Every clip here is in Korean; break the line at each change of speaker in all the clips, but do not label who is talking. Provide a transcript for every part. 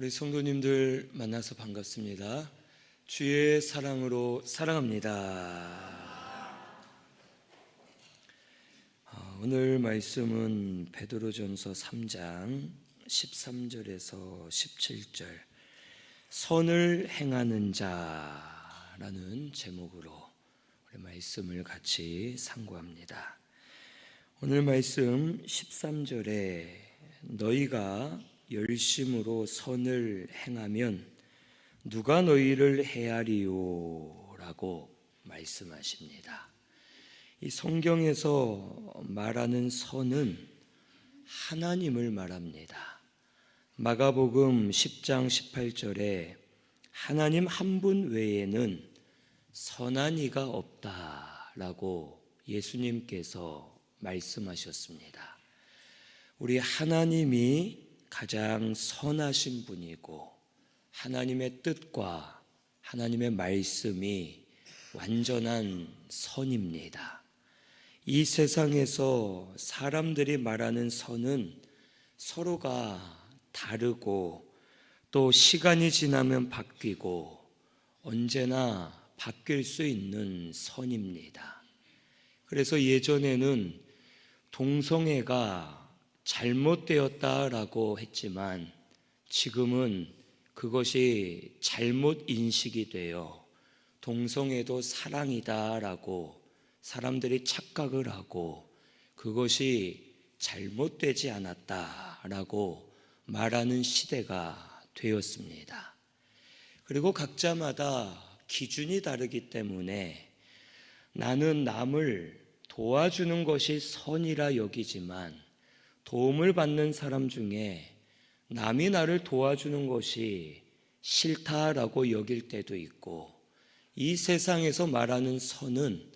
우리 성도님들 만나서 반갑습니다. 주의 사랑으로 사랑합니다. 오늘 말씀은 베드로전서 3장 13절에서 17절 선을 행하는 자라는 제목으로 우리 말씀을 같이 상고합니다. 오늘 말씀 13절에 너희가 열심으로 선을 행하면 누가 너희를 해하리요? 라고 말씀하십니다. 이 성경에서 말하는 선은 하나님을 말합니다. 마가복음 10장 18절에 하나님 한 분 외에는 선한 이가 없다라고 예수님께서 말씀하셨습니다. 우리 하나님이 가장 선하신 분이고 하나님의 뜻과 하나님의 말씀이 완전한 선입니다. 이 세상에서 사람들이 말하는 선은 서로가 다르고 또 시간이 지나면 바뀌고 언제나 바뀔 수 있는 선입니다. 그래서 예전에는 동성애가 잘못되었다라고 했지만 지금은 그것이 잘못 인식이 되어 동성애도 사랑이다라고 사람들이 착각을 하고 그것이 잘못되지 않았다라고 말하는 시대가 되었습니다. 그리고 각자마다 기준이 다르기 때문에 나는 남을 도와주는 것이 선이라 여기지만 도움을 받는 사람 중에 남이 나를 도와주는 것이 싫다라고 여길 때도 있고 이 세상에서 말하는 선은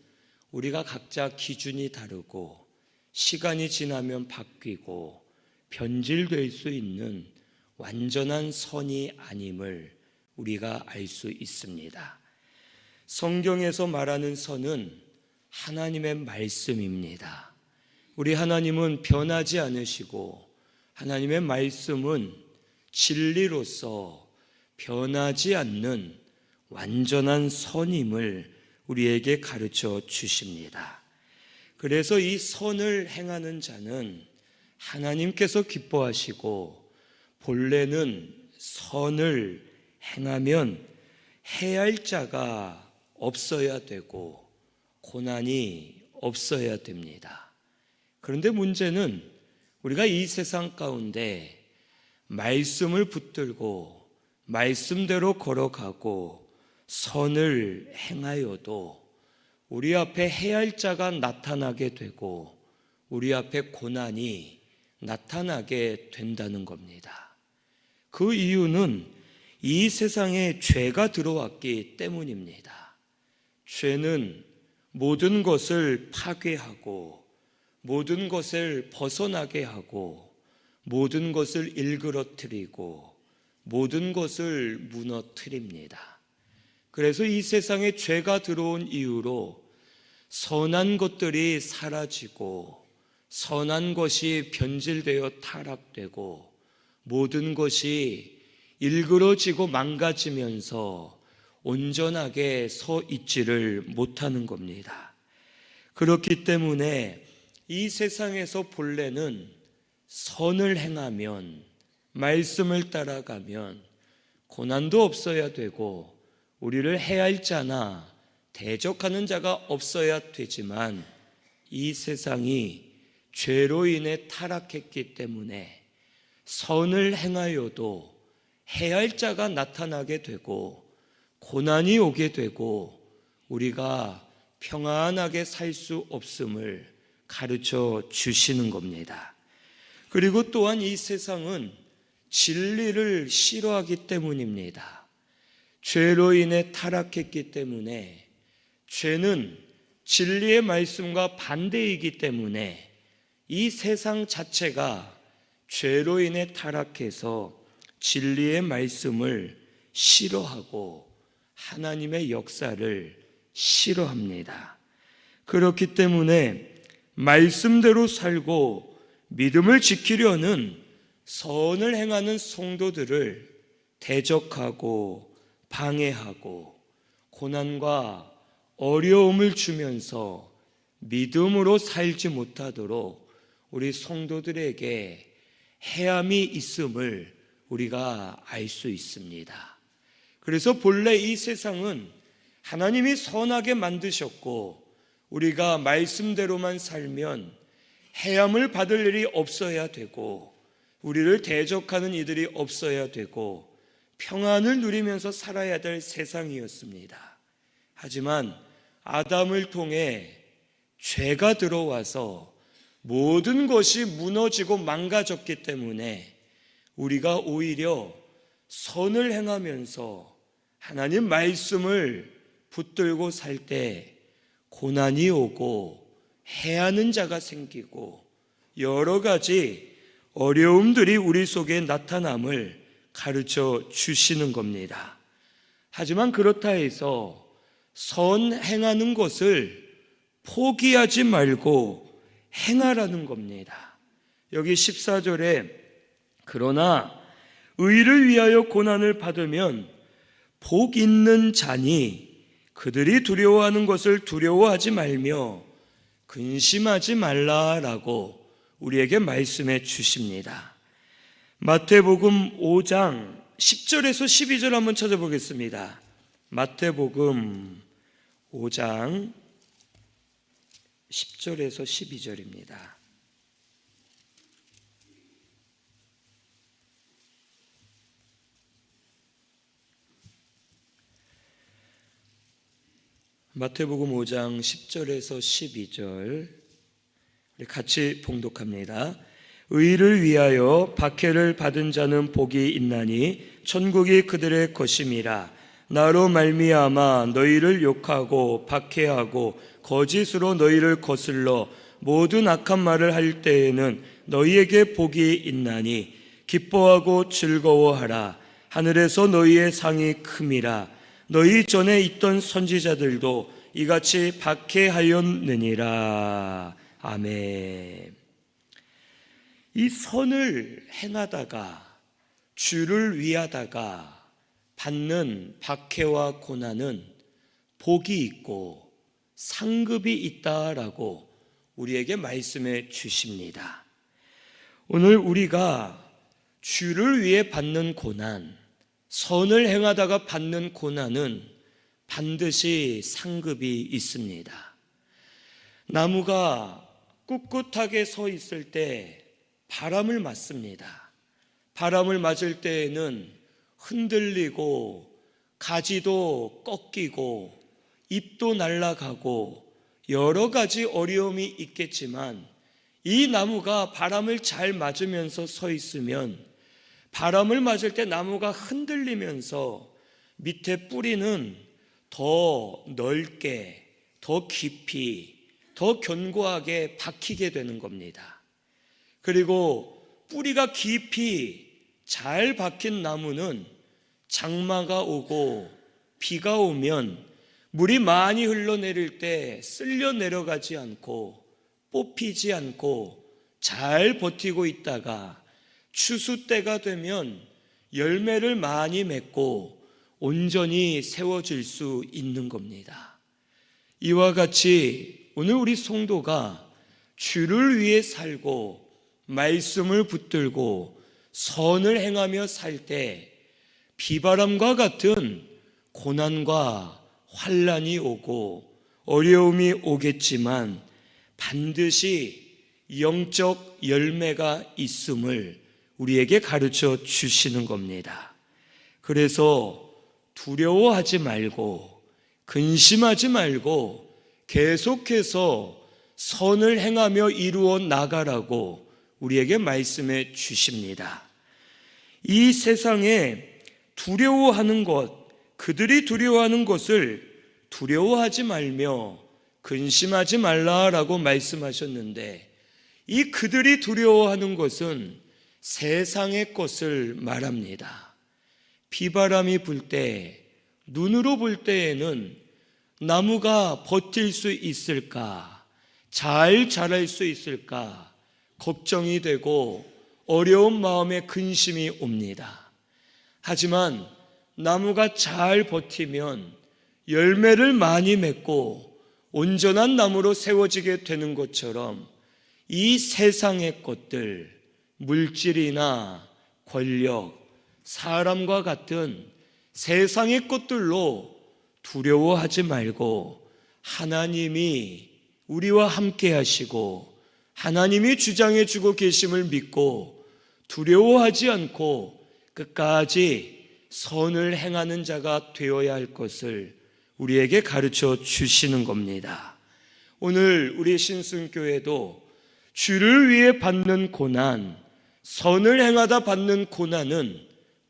우리가 각자 기준이 다르고 시간이 지나면 바뀌고 변질될 수 있는 완전한 선이 아님을 우리가 알 수 있습니다. 성경에서 말하는 선은 하나님의 말씀입니다. 우리 하나님은 변하지 않으시고 하나님의 말씀은 진리로서 변하지 않는 완전한 선임을 우리에게 가르쳐 주십니다. 그래서 이 선을 행하는 자는 하나님께서 기뻐하시고 본래는 선을 행하면 해할 자가 없어야 되고 고난이 없어야 됩니다. 그런데 문제는 우리가 이 세상 가운데 말씀을 붙들고 말씀대로 걸어가고 선을 행하여도 우리 앞에 해할 자가 나타나게 되고 우리 앞에 고난이 나타나게 된다는 겁니다. 그 이유는 이 세상에 죄가 들어왔기 때문입니다. 죄는 모든 것을 파괴하고 모든 것을 벗어나게 하고 모든 것을 일그러뜨리고 모든 것을 무너뜨립니다. 그래서 이 세상에 죄가 들어온 이후로 선한 것들이 사라지고 선한 것이 변질되어 타락되고 모든 것이 일그러지고 망가지면서 온전하게 서 있지를 못하는 겁니다. 그렇기 때문에 이 세상에서 본래는 선을 행하면 말씀을 따라가면 고난도 없어야 되고 우리를 해할 자나 대적하는 자가 없어야 되지만 이 세상이 죄로 인해 타락했기 때문에 선을 행하여도 해할 자가 나타나게 되고 고난이 오게 되고 우리가 평안하게 살 수 없음을 가르쳐 주시는 겁니다. 그리고 또한 이 세상은 진리를 싫어하기 때문입니다. 죄로 인해 타락했기 때문에 죄는 진리의 말씀과 반대이기 때문에 이 세상 자체가 죄로 인해 타락해서 진리의 말씀을 싫어하고 하나님의 역사를 싫어합니다. 그렇기 때문에 말씀대로 살고 믿음을 지키려는 선을 행하는 성도들을 대적하고 방해하고 고난과 어려움을 주면서 믿음으로 살지 못하도록 우리 성도들에게 해함이 있음을 우리가 알 수 있습니다. 그래서 본래 이 세상은 하나님이 선하게 만드셨고 우리가 말씀대로만 살면 해함을 받을 일이 없어야 되고 우리를 대적하는 이들이 없어야 되고 평안을 누리면서 살아야 될 세상이었습니다. 하지만 아담을 통해 죄가 들어와서 모든 것이 무너지고 망가졌기 때문에 우리가 오히려 선을 행하면서 하나님 말씀을 붙들고 살 때 고난이 오고 해하는 자가 생기고 여러 가지 어려움들이 우리 속에 나타남을 가르쳐 주시는 겁니다. 하지만 그렇다 해서 선 행하는 것을 포기하지 말고 행하라는 겁니다. 여기 14절에 그러나 의를 위하여 고난을 받으면 복 있는 자니 그들이 두려워하는 것을 두려워하지 말며 근심하지 말라라고 우리에게 말씀해 주십니다. 마태복음 5장 10절에서 12절 한번 찾아보겠습니다. 마태복음 5장 10절에서 12절입니다. 마태복음 5장 10절에서 12절 우리 같이 봉독합니다. 의를 위하여 박해를 받은 자는 복이 있나니 천국이 그들의 것임이라. 나로 말미암아 너희를 욕하고 박해하고 거짓으로 너희를 거슬러 모든 악한 말을 할 때에는 너희에게 복이 있나니 기뻐하고 즐거워하라. 하늘에서 너희의 상이 큼이라. 너희 전에 있던 선지자들도 이같이 박해하였느니라. 아멘. 이 선을 행하다가 주를 위하다가 받는 박해와 고난은 복이 있고 상급이 있다라고 우리에게 말씀해 주십니다. 오늘 우리가 주를 위해 받는 고난, 선을 행하다가 받는 고난은 반드시 상급이 있습니다. 나무가 꿋꿋하게 서 있을 때 바람을 맞습니다. 바람을 맞을 때에는 흔들리고 가지도 꺾이고 잎도 날아가고 여러 가지 어려움이 있겠지만 이 나무가 바람을 잘 맞으면서 서 있으면 바람을 맞을 때 나무가 흔들리면서 밑에 뿌리는 더 넓게, 더 깊이, 더 견고하게 박히게 되는 겁니다. 그리고 뿌리가 깊이 잘 박힌 나무는 장마가 오고 비가 오면 물이 많이 흘러내릴 때 쓸려 내려가지 않고 뽑히지 않고 잘 버티고 있다가 추수 때가 되면 열매를 많이 맺고 온전히 세워질 수 있는 겁니다. 이와 같이 오늘 우리 성도가 주를 위해 살고 말씀을 붙들고 선을 행하며 살 때 비바람과 같은 고난과 환난이 오고 어려움이 오겠지만 반드시 영적 열매가 있음을 우리에게 가르쳐 주시는 겁니다. 그래서 두려워하지 말고 근심하지 말고 계속해서 선을 행하며 이루어 나가라고 우리에게 말씀해 주십니다. 이 세상에 두려워하는 것, 그들이 두려워하는 것을 두려워하지 말며 근심하지 말라라고 말씀하셨는데 이 그들이 두려워하는 것은 세상의 것을 말합니다. 비바람이 불 때, 눈으로 볼 때에는 나무가 버틸 수 있을까? 잘 자랄 수 있을까? 걱정이 되고 어려운 마음에 근심이 옵니다. 하지만 나무가 잘 버티면 열매를 많이 맺고 온전한 나무로 세워지게 되는 것처럼 이 세상의 것들, 물질이나 권력, 사람과 같은 세상의 것들로 두려워하지 말고 하나님이 우리와 함께 하시고 하나님이 주장해 주고 계심을 믿고 두려워하지 않고 끝까지 선을 행하는 자가 되어야 할 것을 우리에게 가르쳐 주시는 겁니다. 오늘 우리 신승교회도 주를 위해 받는 고난, 선을 행하다 받는 고난은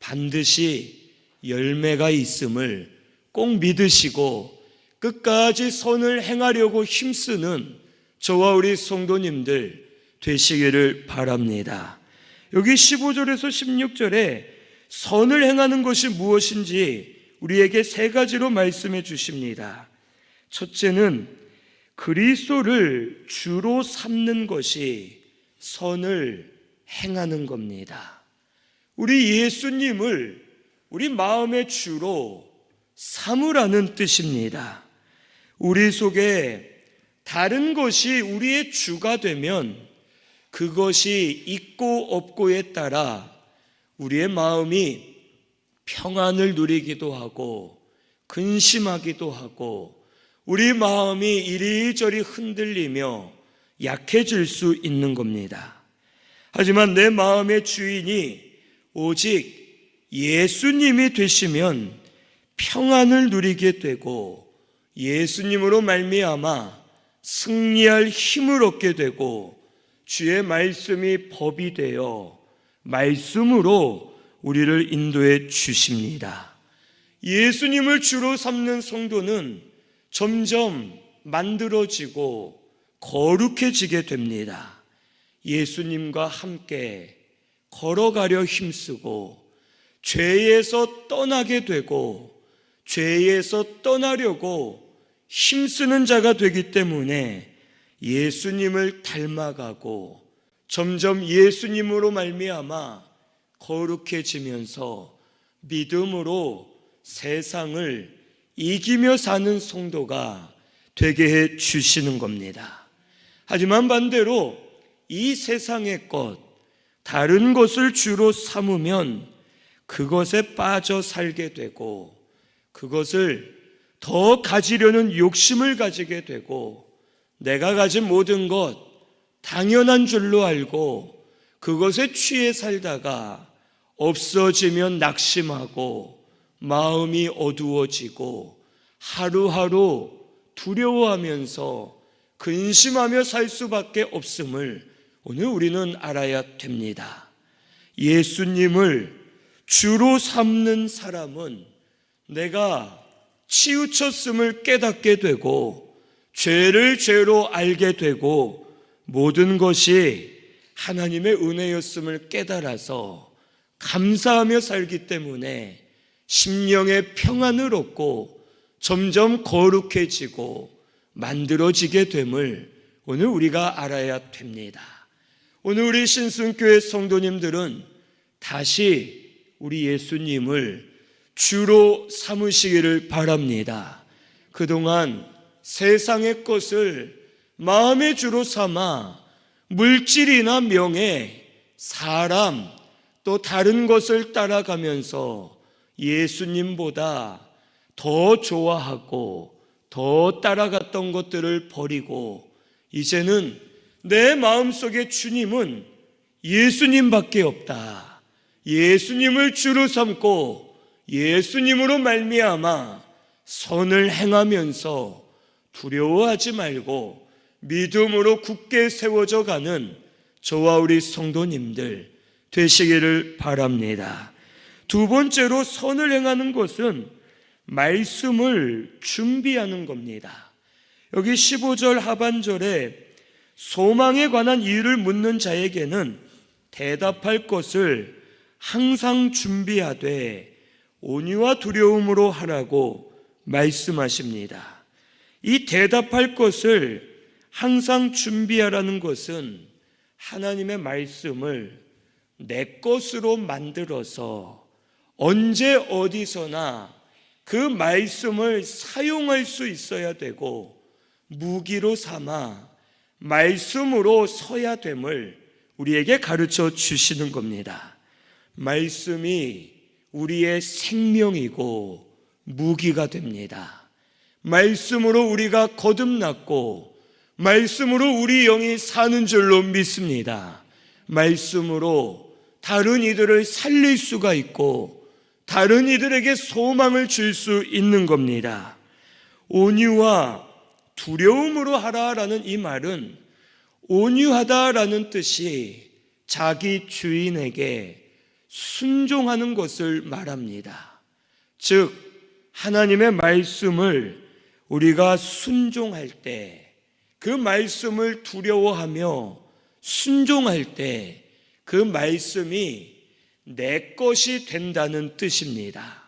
반드시 열매가 있음을 꼭 믿으시고 끝까지 선을 행하려고 힘쓰는 저와 우리 성도님들 되시기를 바랍니다. 여기 15절에서 16절에 선을 행하는 것이 무엇인지 우리에게 세 가지로 말씀해 주십니다. 첫째는 그리스도를 주로 삼는 것이 선을 행하는 겁니다. 우리 예수님을 우리 마음의 주로 삼으라는 뜻입니다. 우리 속에 다른 것이 우리의 주가 되면 그것이 있고 없고에 따라 우리의 마음이 평안을 누리기도 하고 근심하기도 하고 우리 마음이 이리저리 흔들리며 약해질 수 있는 겁니다. 하지만 내 마음의 주인이 오직 예수님이 되시면 평안을 누리게 되고 예수님으로 말미암아 승리할 힘을 얻게 되고 주의 말씀이 법이 되어 말씀으로 우리를 인도해 주십니다. 예수님을 주로 삼는 성도는 점점 만들어지고 거룩해지게 됩니다. 예수님과 함께 걸어가려 힘쓰고 죄에서 떠나게 되고 죄에서 떠나려고 힘쓰는 자가 되기 때문에 예수님을 닮아가고 점점 예수님으로 말미암아 거룩해지면서 믿음으로 세상을 이기며 사는 성도가 되게 해 주시는 겁니다. 하지만 반대로 이 세상의 것, 다른 것을 주로 삼으면 그것에 빠져 살게 되고 그것을 더 가지려는 욕심을 가지게 되고 내가 가진 모든 것 당연한 줄로 알고 그것에 취해 살다가 없어지면 낙심하고 마음이 어두워지고 하루하루 두려워하면서 근심하며 살 수밖에 없음을 오늘 우리는 알아야 됩니다. 예수님을 주로 삼는 사람은 내가 치우쳤음을 깨닫게 되고 죄를 죄로 알게 되고 모든 것이 하나님의 은혜였음을 깨달아서 감사하며 살기 때문에 심령의 평안을 얻고 점점 거룩해지고 만들어지게 됨을 오늘 우리가 알아야 됩니다. 오늘 우리 신승교회 성도님들은 다시 우리 예수님을 주로 삼으시기를 바랍니다. 그동안 세상의 것을 마음의 주로 삼아 물질이나 명예, 사람 또 다른 것을 따라가면서 예수님보다 더 좋아하고 더 따라갔던 것들을 버리고 이제는 내 마음속에 주님은 예수님밖에 없다. 예수님을 주로 삼고 예수님으로 말미암아 선을 행하면서 두려워하지 말고 믿음으로 굳게 세워져 가는 저와 우리 성도님들 되시기를 바랍니다. 두 번째로 선을 행하는 것은 말씀을 준비하는 겁니다. 여기 15절 하반절에 소망에 관한 이유를 묻는 자에게는 대답할 것을 항상 준비하되 온유와 두려움으로 하라고 말씀하십니다. 이 대답할 것을 항상 준비하라는 것은 하나님의 말씀을 내 것으로 만들어서 언제 어디서나 그 말씀을 사용할 수 있어야 되고 무기로 삼아 말씀으로 서야 됨을 우리에게 가르쳐 주시는 겁니다. 말씀이 우리의 생명이고 무기가 됩니다. 말씀으로 우리가 거듭났고 말씀으로 우리 영이 사는 줄로 믿습니다. 말씀으로 다른 이들을 살릴 수가 있고 다른 이들에게 소망을 줄 수 있는 겁니다. 온유와 두려움으로 하라라는 이 말은 온유하다라는 뜻이 자기 주인에게 순종하는 것을 말합니다. 즉 하나님의 말씀을 우리가 순종할 때, 그 말씀을 두려워하며 순종할 때 그 말씀이 내 것이 된다는 뜻입니다.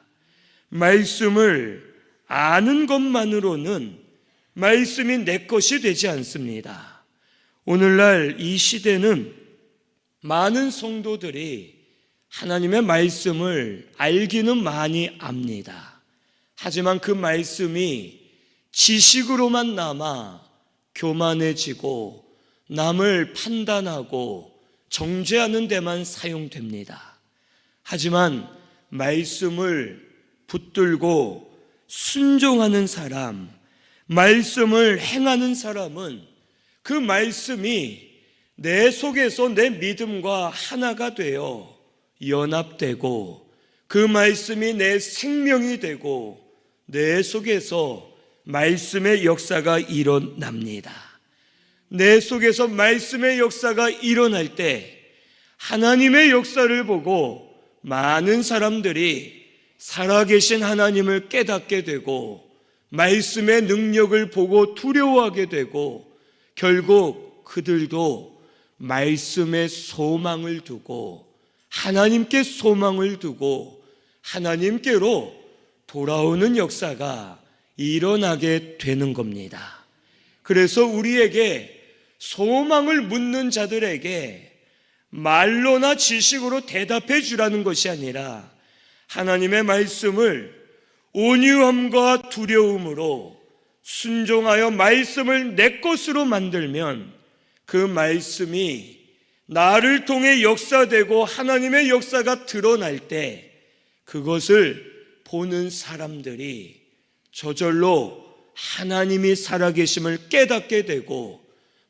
말씀을 아는 것만으로는 말씀이 내 것이 되지 않습니다. 오늘날 이 시대는 많은 성도들이 하나님의 말씀을 알기는 많이 압니다. 하지만 그 말씀이 지식으로만 남아 교만해지고 남을 판단하고 정죄하는 데만 사용됩니다. 하지만 말씀을 붙들고 순종하는 사람, 말씀을 행하는 사람은 그 말씀이 내 속에서 내 믿음과 하나가 되어 연합되고 그 말씀이 내 생명이 되고 내 속에서 말씀의 역사가 일어납니다. 내 속에서 말씀의 역사가 일어날 때 하나님의 역사를 보고 많은 사람들이 살아계신 하나님을 깨닫게 되고 말씀의 능력을 보고 두려워하게 되고 결국 그들도 말씀에 소망을 두고 하나님께 소망을 두고 하나님께로 돌아오는 역사가 일어나게 되는 겁니다. 그래서 우리에게 소망을 묻는 자들에게 말로나 지식으로 대답해 주라는 것이 아니라 하나님의 말씀을 온유함과 두려움으로 순종하여 말씀을 내 것으로 만들면 그 말씀이 나를 통해 역사되고 하나님의 역사가 드러날 때 그것을 보는 사람들이 저절로 하나님이 살아계심을 깨닫게 되고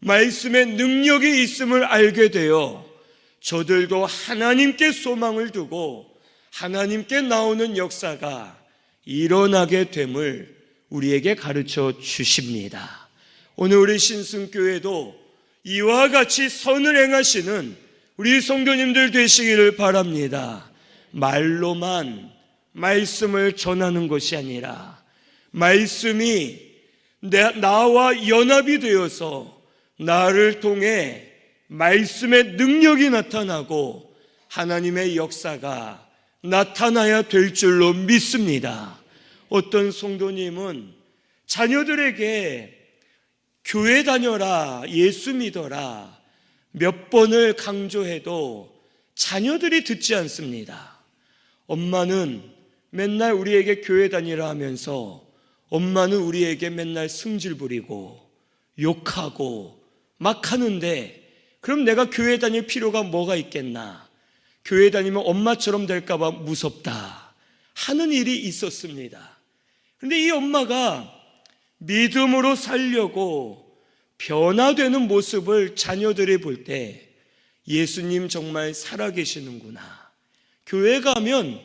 말씀의 능력이 있음을 알게 되어 저들도 하나님께 소망을 두고 하나님께 나오는 역사가 일어나게 됨을 우리에게 가르쳐 주십니다. 오늘 우리 신승교회도 이와 같이 선을 행하시는 우리 성도님들 되시기를 바랍니다. 말로만 말씀을 전하는 것이 아니라 말씀이 나와 연합이 되어서 나를 통해 말씀의 능력이 나타나고 하나님의 역사가 나타나야 될 줄로 믿습니다. 어떤 성도님은 자녀들에게 교회 다녀라, 예수 믿어라 몇 번을 강조해도 자녀들이 듣지 않습니다. 엄마는 맨날 우리에게 교회 다니라 하면서 엄마는 우리에게 맨날 승질 부리고 욕하고 막 하는데 그럼 내가 교회 다닐 필요가 뭐가 있겠나? 교회 다니면 엄마처럼 될까봐 무섭다 하는 일이 있었습니다. 그런데 이 엄마가 믿음으로 살려고 변화되는 모습을 자녀들이 볼 때 예수님 정말 살아계시는구나, 교회 가면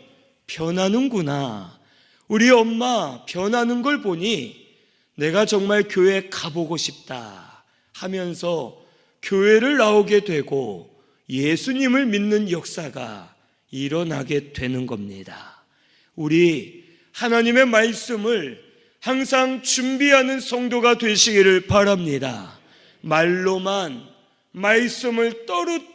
변하는구나, 우리 엄마 변하는 걸 보니 내가 정말 교회 가보고 싶다 하면서 교회를 나오게 되고 예수님을 믿는 역사가 일어나게 되는 겁니다. 우리 하나님의 말씀을 항상 준비하는 성도가 되시기를 바랍니다. 말로만 말씀을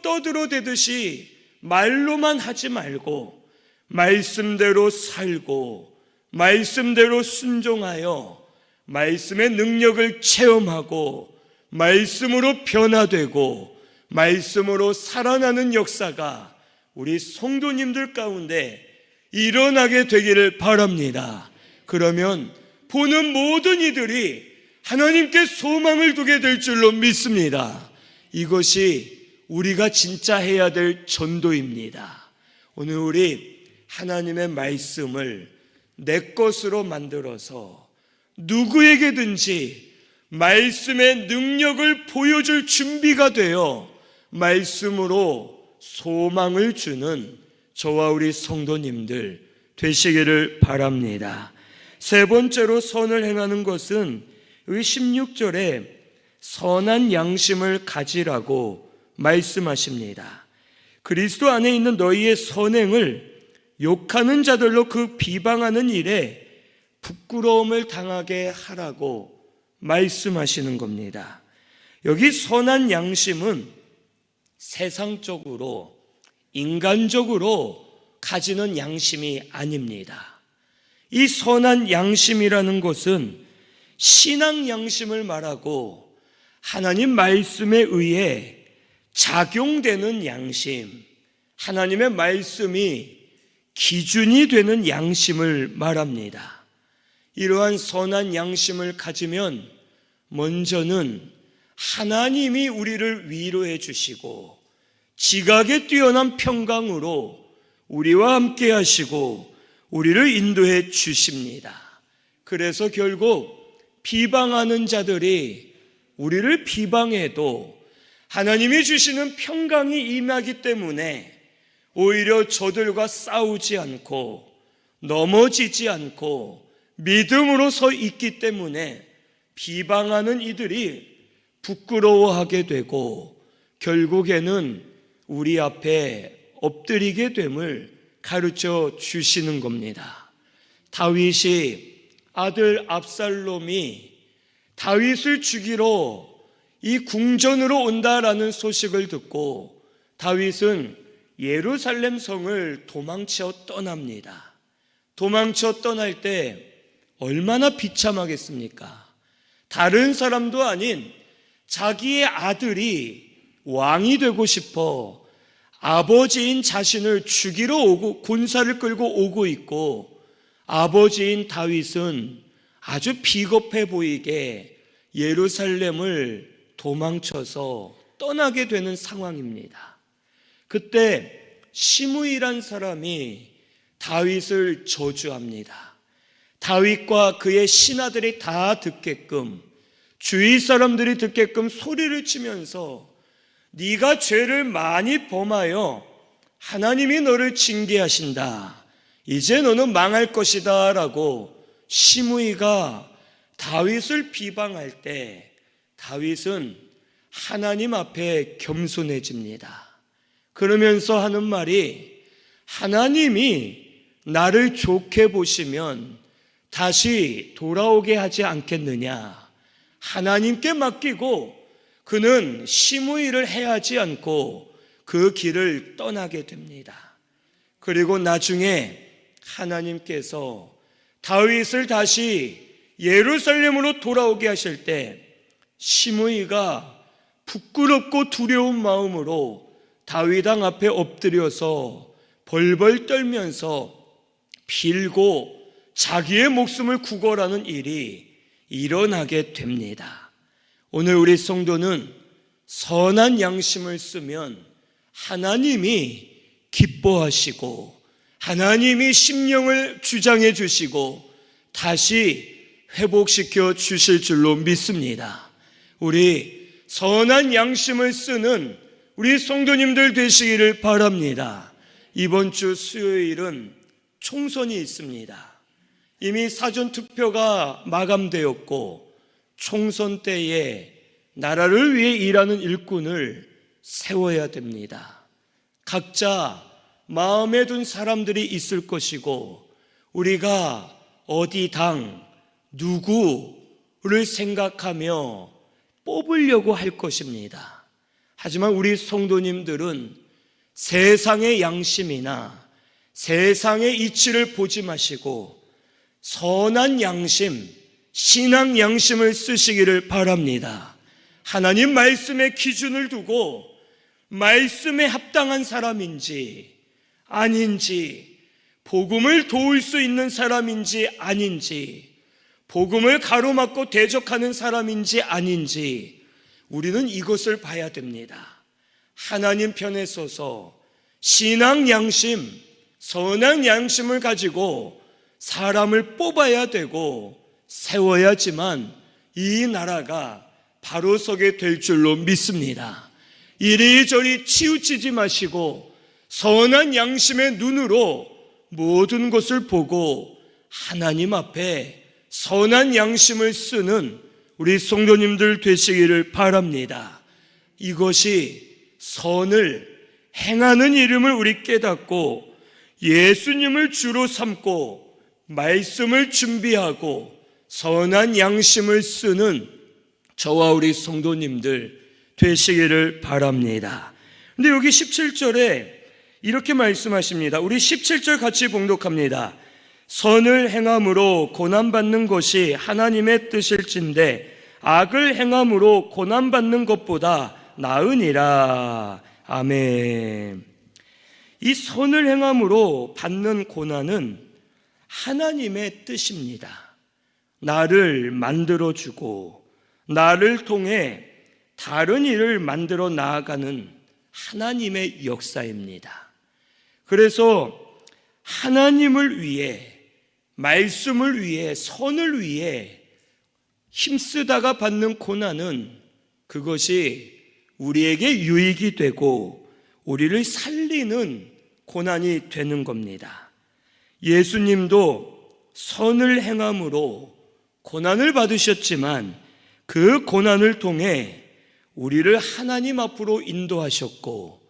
떠들어대듯이 말로만 하지 말고 말씀대로 살고 말씀대로 순종하여 말씀의 능력을 체험하고 말씀으로 변화되고 말씀으로 살아나는 역사가 우리 성도님들 가운데 일어나게 되기를 바랍니다. 그러면 보는 모든 이들이 하나님께 소망을 두게 될 줄로 믿습니다. 이것이 우리가 진짜 해야 될 전도입니다. 오늘 우리 하나님의 말씀을 내 것으로 만들어서 누구에게든지 말씀의 능력을 보여줄 준비가 되어 말씀으로 소망을 주는 저와 우리 성도님들 되시기를 바랍니다. 세 번째로 선을 행하는 것은 16절에 선한 양심을 가지라고 말씀하십니다. 그리스도 안에 있는 너희의 선행을 욕하는 자들로 그 비방하는 일에 부끄러움을 당하게 하라고 말씀하시는 겁니다. 여기 선한 양심은 세상적으로 인간적으로 가지는 양심이 아닙니다. 이 선한 양심이라는 것은 신앙 양심을 말하고 하나님 말씀에 의해 작용되는 양심, 하나님의 말씀이 기준이 되는 양심을 말합니다. 이러한 선한 양심을 가지면 먼저는 하나님이 우리를 위로해 주시고 지각에 뛰어난 평강으로 우리와 함께 하시고 우리를 인도해 주십니다. 그래서 결국 비방하는 자들이 우리를 비방해도 하나님이 주시는 평강이 임하기 때문에 오히려 저들과 싸우지 않고 넘어지지 않고 믿음으로 서 있기 때문에 비방하는 이들이 부끄러워하게 되고 결국에는 우리 앞에 엎드리게 됨을 가르쳐 주시는 겁니다. 다윗이 아들 압살롬이 다윗을 죽이러 이 궁전으로 온다라는 소식을 듣고 다윗은 예루살렘 성을 도망쳐 떠납니다. 도망쳐 떠날 때 얼마나 비참하겠습니까? 다른 사람도 아닌 자기의 아들이 왕이 되고 싶어 아버지인 자신을 죽이러 오고 군사를 끌고 오고 있고 아버지인 다윗은 아주 비겁해 보이게 예루살렘을 도망쳐서 떠나게 되는 상황입니다. 그때 시므이란 사람이 다윗을 저주합니다. 다윗과 그의 신하들이 다 듣게끔 주위 사람들이 듣게끔 소리를 치면서 네가 죄를 많이 범하여 하나님이 너를 징계하신다. 이제 너는 망할 것이다 라고 시므이가 다윗을 비방할 때 다윗은 하나님 앞에 겸손해집니다. 그러면서 하는 말이 하나님이 나를 좋게 보시면 다시 돌아오게 하지 않겠느냐. 하나님께 맡기고 그는 시므이를 해하지 않고 그 길을 떠나게 됩니다. 그리고 나중에 하나님께서 다윗을 다시 예루살렘으로 돌아오게 하실 때 시므이가 부끄럽고 두려운 마음으로 다윗 왕 앞에 엎드려서 벌벌 떨면서 빌고 자기의 목숨을 구걸하는 일이 일어나게 됩니다. 오늘 우리 성도는 선한 양심을 쓰면 하나님이 기뻐하시고 하나님이 심령을 주장해 주시고 다시 회복시켜 주실 줄로 믿습니다. 우리 선한 양심을 쓰는 우리 성도님들 되시기를 바랍니다. 이번 주 수요일은 총선이 있습니다. 이미 사전투표가 마감되었고 총선 때에 나라를 위해 일하는 일꾼을 세워야 됩니다. 각자 마음에 둔 사람들이 있을 것이고 우리가 어디 당 누구를 생각하며 뽑으려고 할 것입니다. 하지만 우리 성도님들은 세상의 양심이나 세상의 이치를 보지 마시고 선한 양심, 신앙 양심을 쓰시기를 바랍니다. 하나님 말씀의 기준을 두고 말씀에 합당한 사람인지 아닌지 복음을 도울 수 있는 사람인지 아닌지, 복음을 가로막고 대적하는 사람인지 아닌지 우리는 이것을 봐야 됩니다. 하나님 편에 서서 신앙 양심, 선한 양심을 가지고 사람을 뽑아야 되고 세워야지만 이 나라가 바로 서게 될 줄로 믿습니다. 이리저리 치우치지 마시고 선한 양심의 눈으로 모든 것을 보고 하나님 앞에 선한 양심을 쓰는 우리 성도님들 되시기를 바랍니다. 이것이 선을 행하는 이름을 우리 깨닫고 예수님을 주로 삼고 말씀을 준비하고 선한 양심을 쓰는 저와 우리 성도님들 되시기를 바랍니다. 근데 여기 17절에 이렇게 말씀하십니다. 우리 17절 같이 봉독합니다. 선을 행함으로 고난받는 것이 하나님의 뜻일진데 악을 행함으로 고난받는 것보다 나으니라. 아멘. 이 선을 행함으로 받는 고난은 하나님의 뜻입니다. 나를 만들어주고 나를 통해 다른 일을 만들어 나아가는 하나님의 역사입니다. 그래서 하나님을 위해, 말씀을 위해, 선을 위해 힘쓰다가 받는 고난은 그것이 우리에게 유익이 되고 우리를 살리는 고난이 되는 겁니다. 예수님도 선을 행함으로 고난을 받으셨지만 그 고난을 통해 우리를 하나님 앞으로 인도하셨고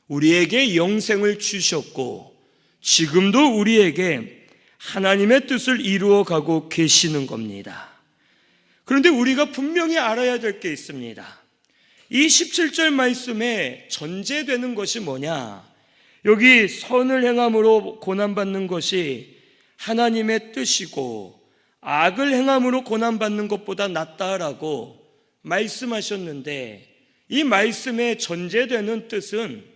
우리에게 영생을 주셨고 지금도 우리에게 하나님의 뜻을 이루어가고 계시는 겁니다. 그런데 우리가 분명히 알아야 될 게 있습니다. 이 17절 말씀에 전제되는 것이 뭐냐? 여기 선을 행함으로 고난받는 것이 하나님의 뜻이고 악을 행함으로 고난받는 것보다 낫다라고 말씀하셨는데 이 말씀에 전제되는 뜻은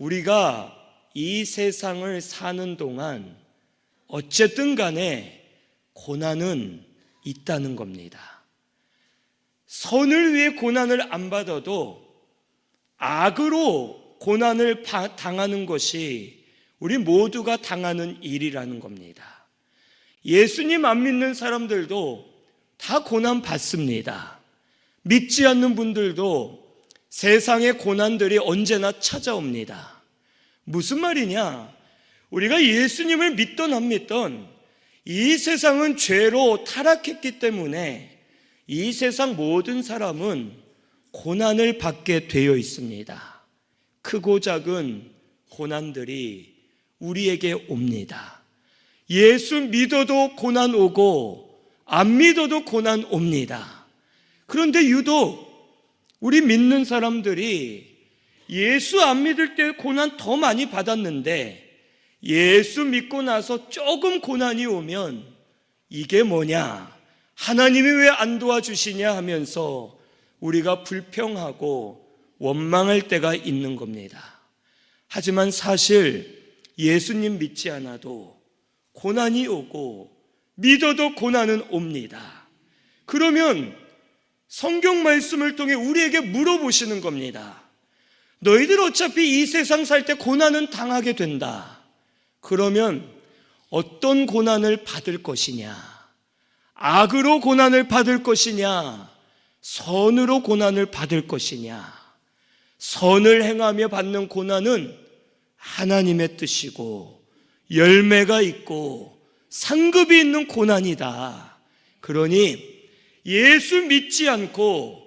우리가 이 세상을 사는 동안 어쨌든 간에 고난은 있다는 겁니다. 선을 위해 고난을 안 받아도 악으로 고난을 당하는 것이 우리 모두가 당하는 일이라는 겁니다. 예수님 안 믿는 사람들도 다 고난 받습니다. 믿지 않는 분들도 세상의 고난들이 언제나 찾아옵니다. 무슨 말이냐? 우리가 예수님을 믿던 안 믿던 이 세상은 죄로 타락했기 때문에 이 세상 모든 사람은 고난을 받게 되어 있습니다. 크고 작은 고난들이 우리에게 옵니다. 예수 믿어도 고난 오고 안 믿어도 고난 옵니다. 그런데 유독 우리 믿는 사람들이 예수 안 믿을 때 고난 더 많이 받았는데 예수 믿고 나서 조금 고난이 오면 이게 뭐냐? 하나님이 왜 안 도와주시냐 하면서 우리가 불평하고 원망할 때가 있는 겁니다. 하지만 사실 예수님 믿지 않아도 고난이 오고 믿어도 고난은 옵니다. 그러면 성경 말씀을 통해 우리에게 물어보시는 겁니다. 너희들 어차피 이 세상 살 때 고난은 당하게 된다. 그러면 어떤 고난을 받을 것이냐? 악으로 고난을 받을 것이냐? 선으로 고난을 받을 것이냐? 선을 행하며 받는 고난은 하나님의 뜻이고 열매가 있고 상급이 있는 고난이다. 그러니 예수 믿지 않고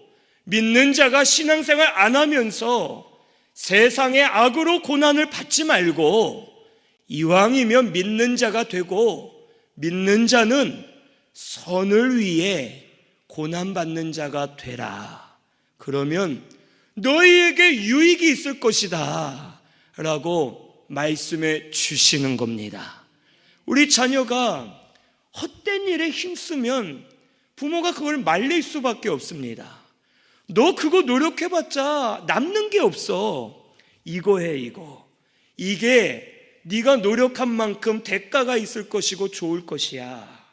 믿는 자가 신앙생활 안 하면서 세상의 악으로 고난을 받지 말고 이왕이면 믿는 자가 되고 믿는 자는 선을 위해 고난받는 자가 되라. 그러면 너희에게 유익이 있을 것이다 라고 말씀해 주시는 겁니다. 우리 자녀가 헛된 일에 힘쓰면 부모가 그걸 말릴 수밖에 없습니다. 너 그거 노력해봤자 남는 게 없어. 이거 해, 이거. 이게 네가 노력한 만큼 대가가 있을 것이고 좋을 것이야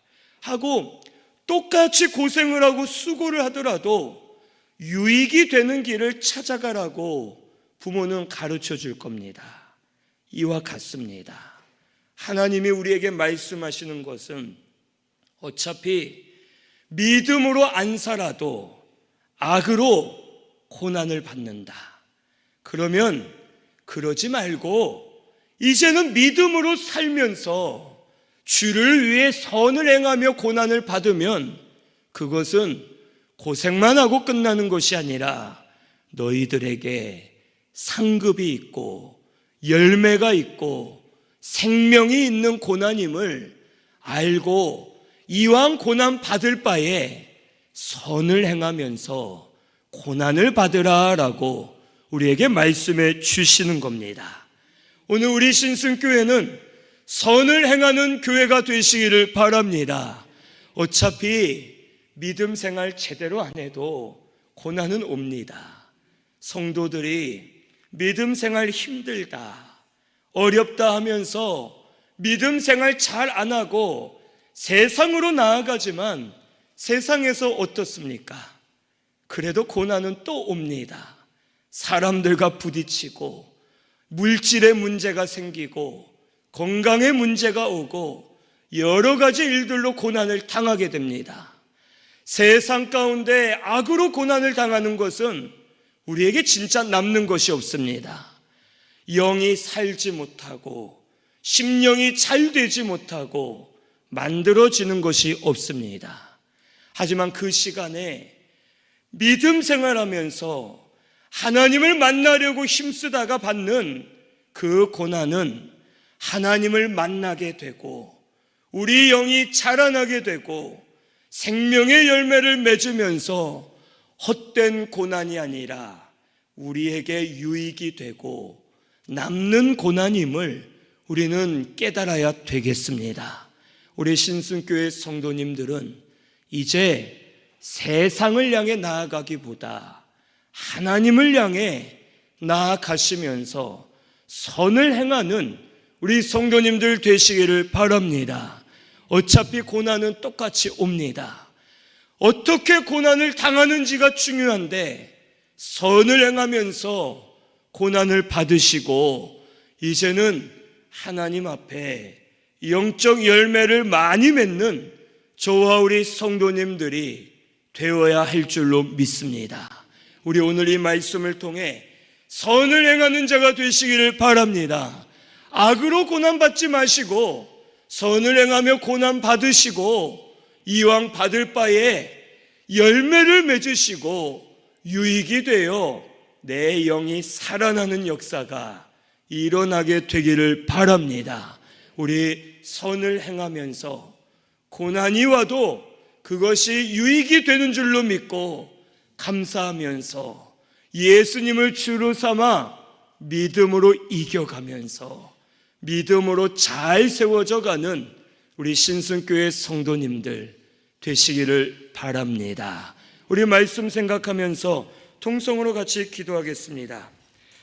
하고 똑같이 고생을 하고 수고를 하더라도 유익이 되는 길을 찾아가라고 부모는 가르쳐 줄 겁니다. 이와 같습니다. 하나님이 우리에게 말씀하시는 것은 어차피 믿음으로 안 살아도 악으로 고난을 받는다. 그러면 그러지 말고 이제는 믿음으로 살면서 주를 위해 선을 행하며 고난을 받으면 그것은 고생만 하고 끝나는 것이 아니라 너희들에게 상급이 있고 열매가 있고 생명이 있는 고난임을 알고 이왕 고난 받을 바에 선을 행하면서 고난을 받으라라고 우리에게 말씀해 주시는 겁니다. 오늘 우리 신승교회는 선을 행하는 교회가 되시기를 바랍니다. 어차피 믿음 생활 제대로 안 해도 고난은 옵니다. 성도들이 믿음 생활 힘들다, 어렵다 하면서 믿음 생활 잘 안 하고 세상으로 나아가지만 세상에서 어떻습니까? 그래도 고난은 또 옵니다. 사람들과 부딪히고 물질의 문제가 생기고 건강의 문제가 오고 여러 가지 일들로 고난을 당하게 됩니다. 세상 가운데 악으로 고난을 당하는 것은 우리에게 진짜 남는 것이 없습니다. 영이 살지 못하고 심령이 잘 되지 못하고 만들어지는 것이 없습니다. 하지만 그 시간에 믿음 생활하면서 하나님을 만나려고 힘쓰다가 받는 그 고난은 하나님을 만나게 되고 우리 영이 자라나게 되고 생명의 열매를 맺으면서 헛된 고난이 아니라 우리에게 유익이 되고 남는 고난임을 우리는 깨달아야 되겠습니다. 우리 신승교회 성도님들은 이제 세상을 향해 나아가기보다 하나님을 향해 나아가시면서 선을 행하는 우리 성도님들 되시기를 바랍니다. 어차피 고난은 똑같이 옵니다. 어떻게 고난을 당하는지가 중요한데 선을 행하면서 고난을 받으시고 이제는 하나님 앞에 영적 열매를 많이 맺는 저와 우리 성도님들이 되어야 할 줄로 믿습니다. 우리 오늘 이 말씀을 통해 선을 행하는 자가 되시기를 바랍니다. 악으로 고난받지 마시고 선을 행하며 고난 받으시고 이왕 받을 바에 열매를 맺으시고 유익이 되어 내 영이 살아나는 역사가 일어나게 되기를 바랍니다. 우리 선을 행하면서 고난이 와도 그것이 유익이 되는 줄로 믿고 감사하면서 예수님을 주로 삼아 믿음으로 이겨가면서 믿음으로 잘 세워져 가는 우리 신승교회 성도님들 되시기를 바랍니다. 우리 말씀 생각하면서 통성으로 같이 기도하겠습니다.